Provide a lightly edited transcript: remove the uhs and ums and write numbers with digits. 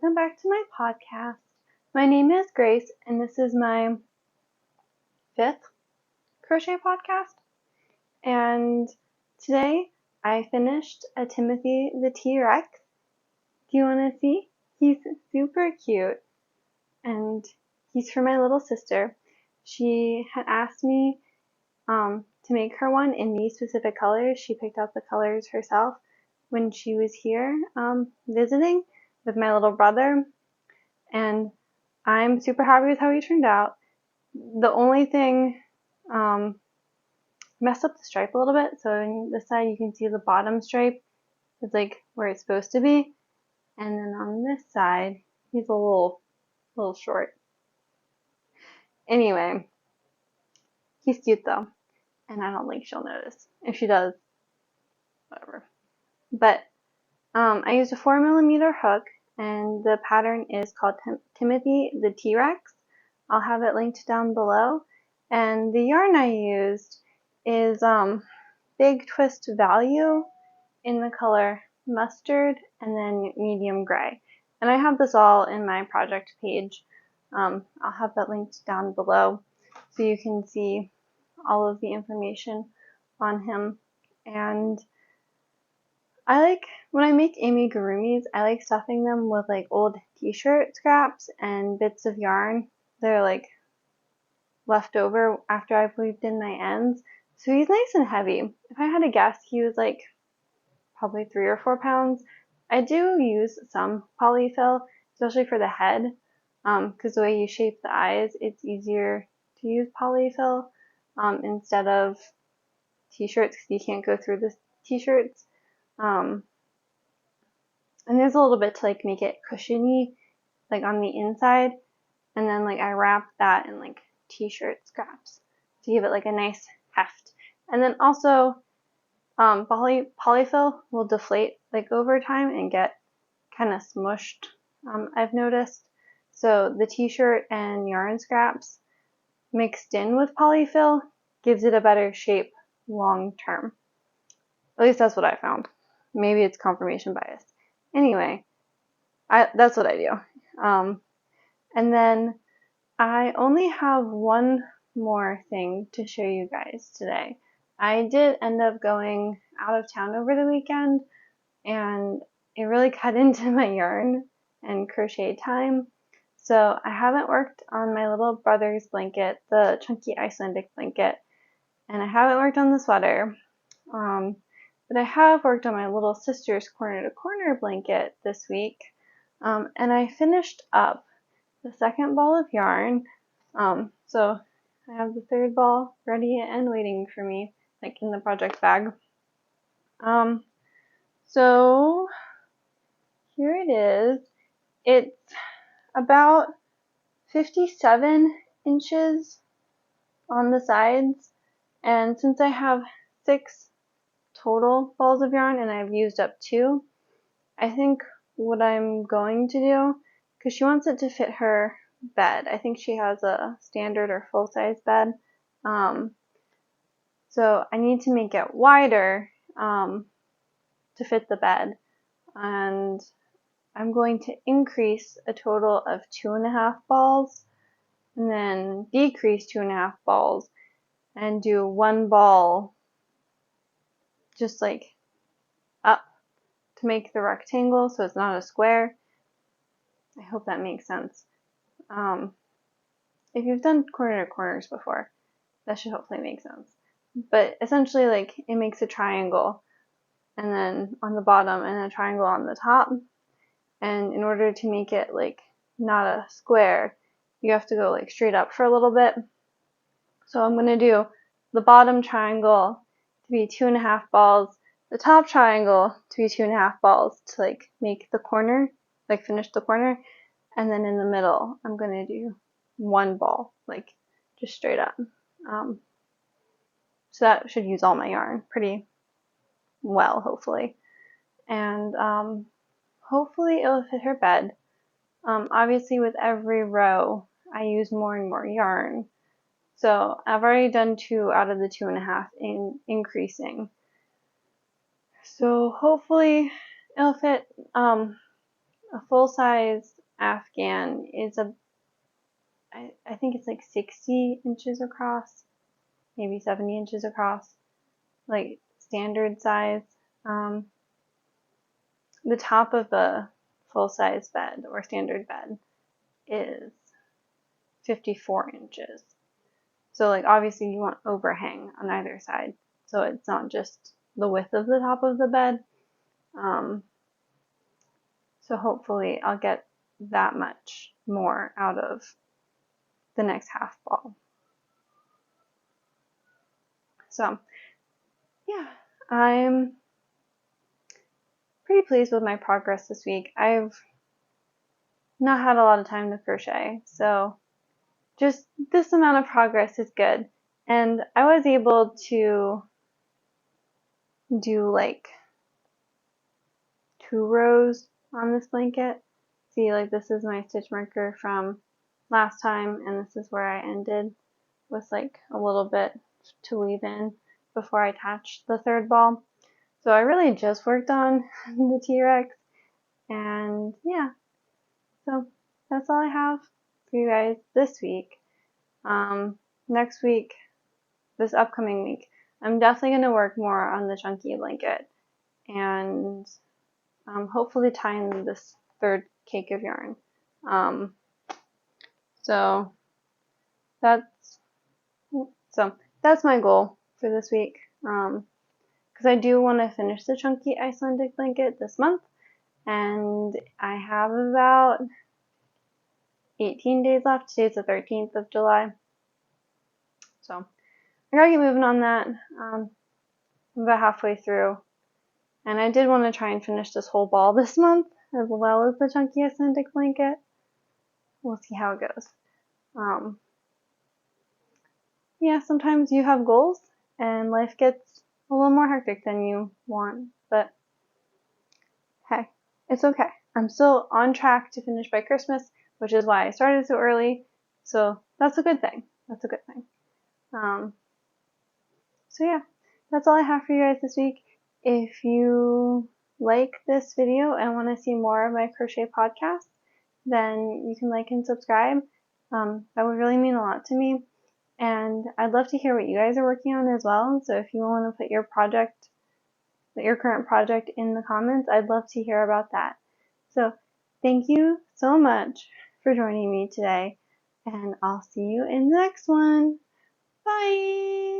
welcome back to my podcast. My name is Grace, and this is my 5th crochet podcast. And today I finished a Timothy the T-Rex. Do you want to see? He's super cute, and he's for my little sister. She had asked me to make her one in these specific colors. She picked out the colors herself when she was here visiting with my little brother, and I'm super happy with how he turned out. The only thing messed up the stripe a little bit, so on this side you can see the bottom stripe is like where it's supposed to be, and then on this side he's a little short. Anyway, he's cute though, and I don't think she'll notice. If she does, whatever. But I used a 4mm hook, and the pattern is called Timothy the T-Rex. I'll have it linked down below. And the yarn I used is Big Twist Value in the color mustard and then medium gray. And I have this all in my project page. I'll have that linked down below so you can see all of the information on him. And I like, when I make amigurumis, I like stuffing them with like old t-shirt scraps and bits of yarn that are like left over after I've weaved in my ends. So he's nice and heavy. If I had to guess, he was like probably 3 or 4 pounds. I do use some polyfill, especially for the head, because the way you shape the eyes, it's easier to use polyfill instead of t-shirts, because you can't go through the t-shirts. And there's a little bit to like make it cushiony, like on the inside, and then like I wrap that in like t-shirt scraps to give it like a nice heft. And then also polyfill will deflate like over time and get kind of smushed, I've noticed. So the t-shirt and yarn scraps mixed in with polyfill gives it a better shape long term. At least that's what I found. Maybe it's confirmation bias. Anyway, that's what I do. And then I only have one more thing to show you guys today. I did end up going out of town over the weekend, and it really cut into my yarn and crochet time. So I haven't worked on my little brother's blanket, the chunky Icelandic blanket, and I haven't worked on the sweater. But I have worked on my little sister's corner to corner blanket this week, and I finished up the second ball of yarn. So I have the third ball ready and waiting for me, like in the project bag. So here it is. It's about 57 inches on the sides, and since I have 6 total balls of yarn and I've used up 2, I think what I'm going to do, because she wants it to fit her bed. I think she has a standard or full-size bed. So I need to make it wider to fit the bed. And I'm going to increase a total of 2.5 balls and then decrease 2.5 balls and do 1 ball just like up to make the rectangle so it's not a square. I hope that makes sense. If you've done corner to corners before, that should hopefully make sense. But essentially, like, it makes a triangle, and then on the bottom, and a triangle on the top. And in order to make it like not a square, you have to go like straight up for a little bit. So I'm gonna do the bottom triangle to be 2.5 balls, the top triangle to be 2.5 balls to like make the corner, like finish the corner, and then in the middle I'm gonna do 1 ball, like just straight up. So that should use all my yarn pretty well, hopefully. And hopefully it'll fit her bed. Obviously with every row I use more and more yarn. So I've already done 2 out of the 2.5 in increasing. So hopefully it'll fit a full-size Afghan is I think it's like 60 inches across, maybe 70 inches across, like standard size. The top of the full-size bed or standard bed is 54 inches. So like obviously you want overhang on either side, so it's not just the width of the top of the bed. So hopefully I'll get that much more out of the next half ball. So yeah, I'm pretty pleased with my progress this week. I've not had a lot of time to crochet, so just this amount of progress is good. And I was able to do like 2 rows on this blanket. See, like this is my stitch marker from last time, and this is where I ended with like a little bit to weave in before I attached the 3rd ball. So I really just worked on the T-Rex, and yeah, so that's all I have for you guys this week. Next week, this upcoming week, I'm definitely going to work more on the chunky blanket and hopefully tie in this 3rd cake of yarn. So that's my goal for this week, because I do want to finish the chunky Icelandic blanket this month, and I have about 18 days left. Today's the 13th of July, so I gotta get moving on that. I'm about halfway through, and I did want to try and finish this whole ball this month as well as the chunky Icelandic blanket. We'll see how it goes. Yeah, sometimes you have goals and life gets a little more hectic than you want, but hey, it's okay. I'm still on track to finish by Christmas, which is why I started so early, so that's a good thing. That's a good thing. So yeah, that's all I have for you guys this week. If you like this video and want to see more of my crochet podcast, then you can like and subscribe. That would really mean a lot to me. And I'd love to hear what you guys are working on as well. So if you want to put your current project in the comments, I'd love to hear about that. So thank you so much for joining me today, and I'll see you in the next one. Bye!